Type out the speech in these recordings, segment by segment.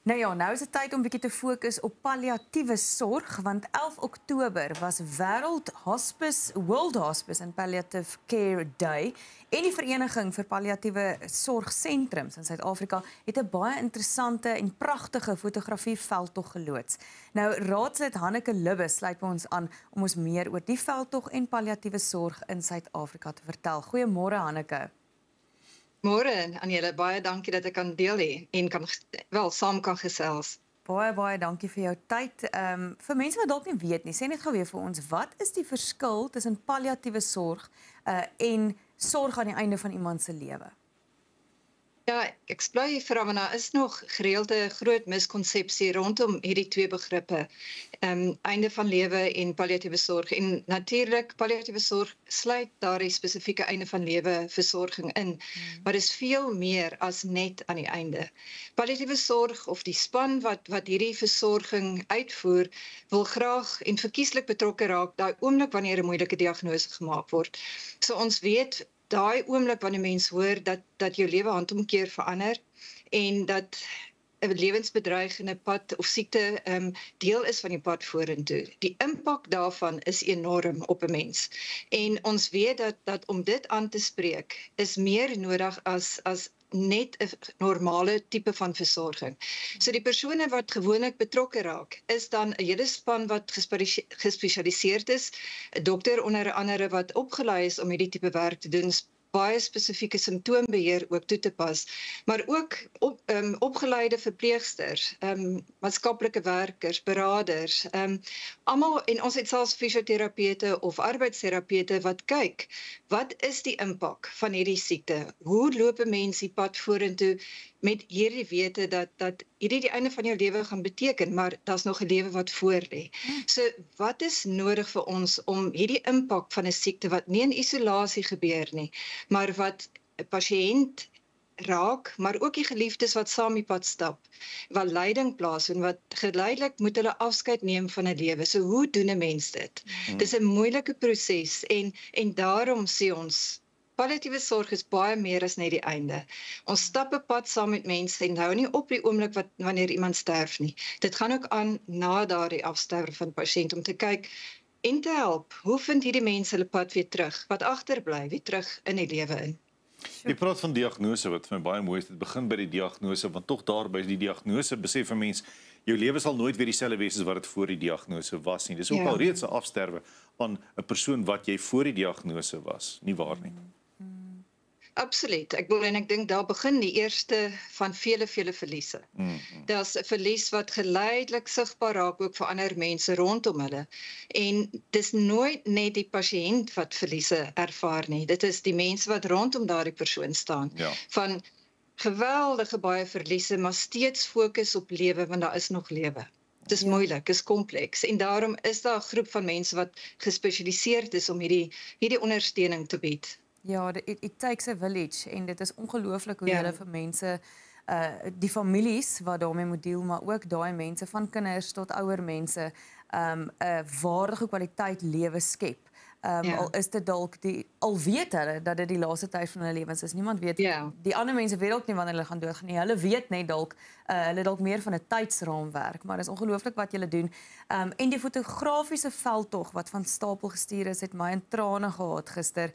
Nou ja, nou is dit tyd om 'n bietjie te fokus op palliatiewe sorg, want 11 Oktober was World Hospice and Palliative Care Day en die Vereniging vir Palliatiewe Sorgsentrums in Suid-Afrika het 'n baie interessante en pragtige fotografie-veldtog geloods. Nou, raadslid Hanneke Lubbe sluit by ons aan om ons meer oor die veldtog en palliatiewe sorg in Suid-Afrika te vertel. Goeiemôre Hanneke. Môre aan julle, baie dankie dat ek kan deel hê en saam kan gesels. Baie dankie vir jou tyd. Vir mense wat dalk nie weet nie, sê net gou weer vir ons, wat is die verskil tussen palliatiewe sorg en sorg aan die einde van iemand se lewe? Ja, ek bly vra, want daar is nog gereelde groot miskonsepsie rondom hierdie twee begrippe. Einde van lewe en palliatiewe sorg. En natuurlik, palliatiewe sorg sluit daardie spesifieke einde van lewe versorging in. Maar dis veel meer as net aan die einde. Palliatiewe sorg of die span wat hierdie versorging uitvoer, wil graag en verkieslik betrokke raak daai oomblik wanneer 'n moeilike diagnose gemaak word. So ons weet daai oomblik wanneer mens hoor dat jou lewe handomkeer verander en dat 'n lewensbedreigende pad of siekte deel is van die pad vorentoe. Die impak daarvan is enorm op 'n mens. En ons weet dat om dit aan te spreek is meer nodig as net 'n normale tipe van versorging. So die persone wat gewoonlik betrokke raak, is dan 'n hele span wat gespesialiseerd is, 'n dokter onder andere wat opgelei is om hierdie tipe werk te doen, baie spesifieke simptoombeheer ook toe te pas, maar ook opgeleide verpleegsters, maatskaplike werkers, beraders, almal, en ons het selfs fisioterapeute of arbeidsterapeute wat kyk, wat is die impak van hierdie siekte? Hoe loop 'n mens die pad vorentoe met hierdie wete dat hierdie die einde van jou lewe gaan beteken, maar daar's nog 'n lewe wat voor lê. So wat is nodig vir ons om hierdie impak van 'n siekte wat nie in isolasie gebeur nie, maar wat 'n pasiënt raak, maar ook die geliefdes wat saam die pad stap, wat lyding plaasvind, wat geleidelik moet hulle afskeid neem van 'n lewe. So hoe doen 'n mens dit? Dis 'n moeilike proses en daarom sê ons palliatiewe sorg is baie meer as net die einde. Ons stap 'n pad saam met mense en hou nie op die oomblik wanneer iemand sterf nie. Dit gaan ook aan na daardie afsterwe van die pasiënt om te kyk en te help. Hoe vind hierdie mense hulle pad weer terug? Wat agterbly, weer terug in die lewe in? Jy praat van diagnose, wat vir my baie mooi is. Dit begin by die diagnose, want tog daar by die diagnose besef 'n mens, jou lewe sal nooit weer dieselfde wees as wat dit voor die diagnose was nie. Dis ook al reeds 'n afsterwe aan 'n persoon wat jy voor die diagnose was, nie waar nie? Absoluut. Ek dink daar begin die eerste van vele verliese. Daar's 'n verlies wat geleidelik sigbaar raak ook vir ander mense rondom hulle. En dis nooit net die pasiënt wat verliese ervaar nie. Dit is die mense wat rondom daardie persoon staan. Ja. Van geweldige baie verliese, maar steeds fokus op lewe, want daar is nog lewe. Dit is moeilik, is kompleks. En daarom is daar 'n groep van mense wat gespesialiseerd is om hierdie ondersteuning te bied. Ja, it takes a village en dit is ongelooflik hoe hulle vir mense, die families wat daarmee moet deel, maar ook daai mense van kinders tot ouer mense, 'n waardige kwaliteit lewe skep. Al is dit dalk al weet hulle dat dit die laaste tyd van hulle lewens is. Niemand weet, die ander mense weet ook nie wanneer hulle gaan doodgaan nie. Hulle weet net dalk, hulle dalk meer van 'n tydsraamwerk, maar dis ongelooflik wat julle doen. En die fotografiese veldtog wat van stapel gestuur is, het my in trane gehad gister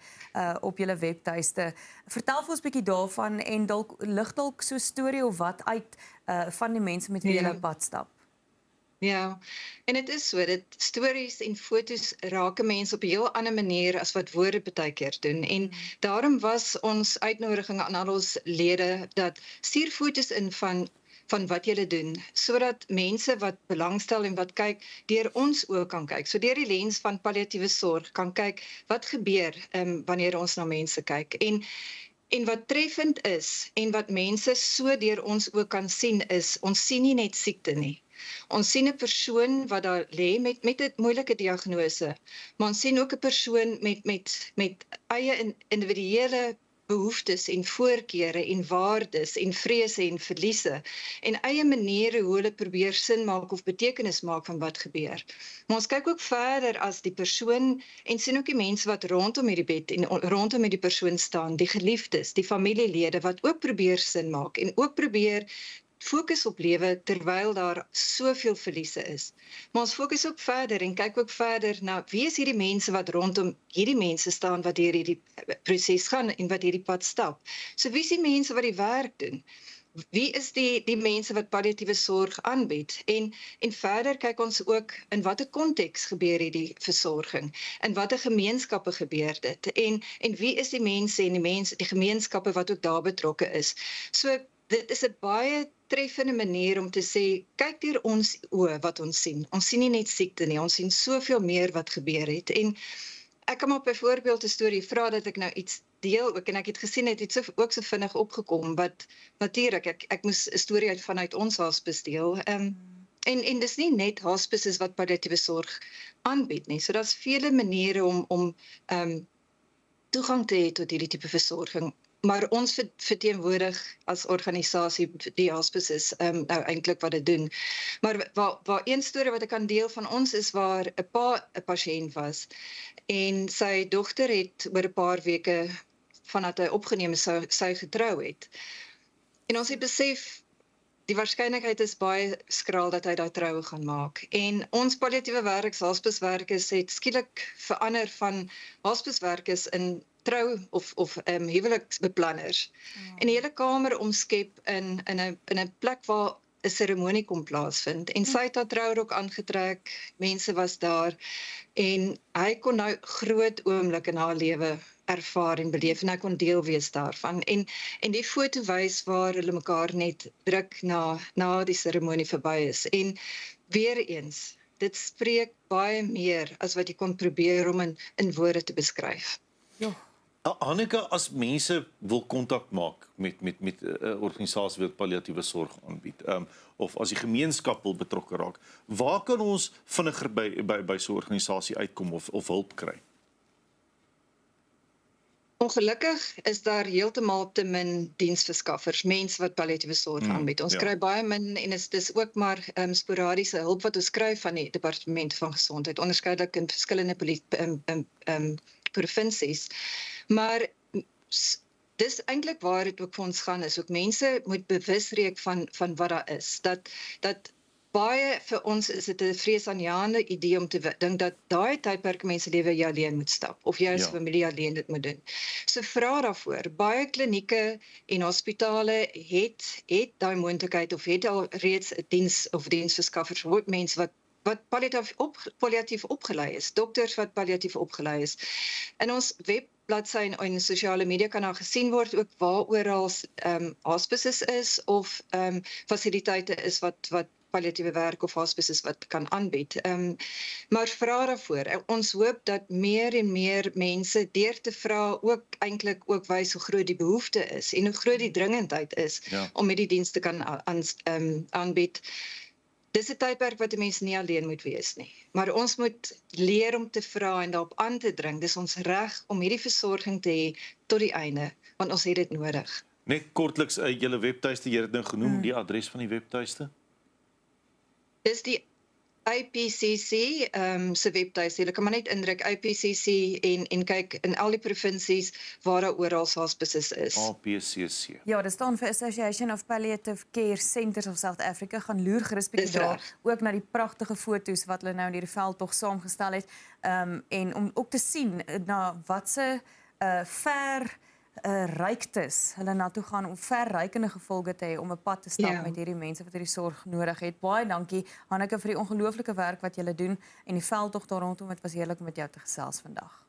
op julle webtuiste. Vertel vir ons 'n bietjie daarvan en lig dalk so 'n storie of wat uit van die mense met wie julle op pad stap. Ja, en dit is so, dat stories en foto's raak mense op 'n heel ander manier as wat woorde baie keer doen. En daarom was ons uitnodiging aan al ons lede dat stuur foto's in van wat julle doen, sodat mense wat belangstel en wat kyk, deur ons ook kan kyk. So deur die lens van palliatiewe sorg kan kyk wat gebeur wanneer ons na mense kyk. En wat treffend is en wat mense so deur ons ook kan sien is, ons sien nie net siekte nie. Ons sien 'n persoon wat daar lê met 'n moeilike diagnose, maar ons sien ook 'n persoon met eie individuele behoeftes en voorkeure en waardes en vrese en verliese en eie maniere hoe hulle probeer sin maak of betekenis maak van wat gebeur. Maar ons kyk ook verder as die persoon en sien ook die mense wat rondom hierdie bed en rondom hierdie persoon staan, die geliefdes, die familielede wat ook probeer sin maak en ook probeer fokus op lewe terwyl daar soveel verliese is. Maar ons fokus ook verder en kyk ook verder na wie is hierdie mense wat rondom hierdie mense staan wat deur hierdie proses gaan en wat hierdie pad stap. So wie is die mense wat die werk doen? Wie is die mense wat palliatiewe sorg aanbied? En verder kyk ons ook in watter konteks gebeur hierdie versorging? In watter gemeenskappe gebeur dit? En wie is die mense en die gemeenskappe wat ook daar betrokke is? So dit is 'n baie treffende manier om te sê, kyk deur ons oë wat ons sien. Ons sien nie net siekte nie, ons sien soveel meer wat gebeur het. En ek kan maar byvoorbeeld 'n storie vra dat ek nou iets deel ook, en ek het gesien het iets ook so vinnig opgekom, wat natuurlik, ek moes 'n storie vanuit ons hospice deel. En dis nie net hospices wat palliatiewe sorg aanbied nie. So daar's vele maniere om toegang te hê tot hierdie tipe versorging. Maar ons verteenwoordig as organisasie die hospices nou eintlik wat dit doen. Maar waar een storie wat ek kan deel van ons is waar 'n pa 'n pasiënt was en sy dogter het oor 'n paar weke vandat hy opgeneem is sy getrou het. En ons het besef die waarskynlikheid is baie skraal dat hy daai troue gaan maak. En ons palliatiewe werkers, hospicewerkers het skielik verander van hospicewerkers in trou of huweliksbeplanners. En die hele kamer omskep in 'n plek waar 'n seremonie kon plaasvind. En sy het haar trourok aangetrek, mense was daar en hy kon nou groot oomblik in haar lewe ervaar en beleef en hy kon deel wees daarvan. En die foto wys waar hulle mekaar net druk na die seremonie verby is. En weer eens, dit spreek baie meer as wat jy kon probeer om in woorde te beskryf. Ja. Annika, as mense wil kontak maak met 'n organisasie wat palliatiewe sorg aanbied, of as die gemeenskap wil betrokke raak, waar kan ons vinniger by so 'n organisasie uitkom of hulp kry? Ongelukkig is daar heeltemal te min diensverskaffers, mense wat palliatiewe sorg aanbied. Ons kry baie min en dis ook maar sporadiese hulp wat ons kry van die departement van gesondheid, onderskeidelik in verskillende provinsies. Maar dis eintlik waar dit ook vir ons gaan is, ook mense moet bewus raak van wat daar is. Dat baie vir ons is dit 'n vreesaanjaende idee om te dink dat daai tydperk mense lewe jy alleen moet stap of jy as familie alleen dit moet doen. So vra daarvoor. Baie klinieke en hospitale het daai moontlikheid of het al reeds 'n diens of diensverskaffers, mense wat palliatief opgelei is, dokters wat palliatief opgelei is. In ons webbladsy en sosiale media kan daar gesien word ook waar oral hospices is of fasiliteite is wat palliatiewe werk of hospices wat kan aanbied. Maar vra daarvoor. Ons hoop dat meer en meer mense deur te vra ook eintlik ook wys hoe groot die behoefte is en hoe groot die dringendheid is om hierdie dienste kan aanbied. Dis 'n tydperk wat 'n mens nie alleen moet wees nie. Maar ons moet leer om te vra en daarop aan te dring. Dis ons reg om hierdie versorging te hê tot die einde, want ons het dit nodig. Net kortliks, julle webtuiste, jy het dit nou genoem, die adres van die webtuiste? Dis die IPCC se webtuiste. Jy kan maar net indruk IPCC en kyk in al die provinsies waar daar oral hospices is. APCC. Ja, dit staan vir Association of Palliative Care Centers of South Africa. Gaan loer gerus bietjie daar ook na die pragtige foto's wat hulle nou in hierdie veldtog saamgestel het. En om ook te sien na watse reiktes hulle na toe gaan om verrykende gevolge te hê om 'n pad te stap met hierdie mense wat hierdie sorg nodig het. Baie dankie Hanneke vir die ongelooflike werk wat julle doen en die veldtog daar rondom. Dit was heerlik om met jou te gesels vandag.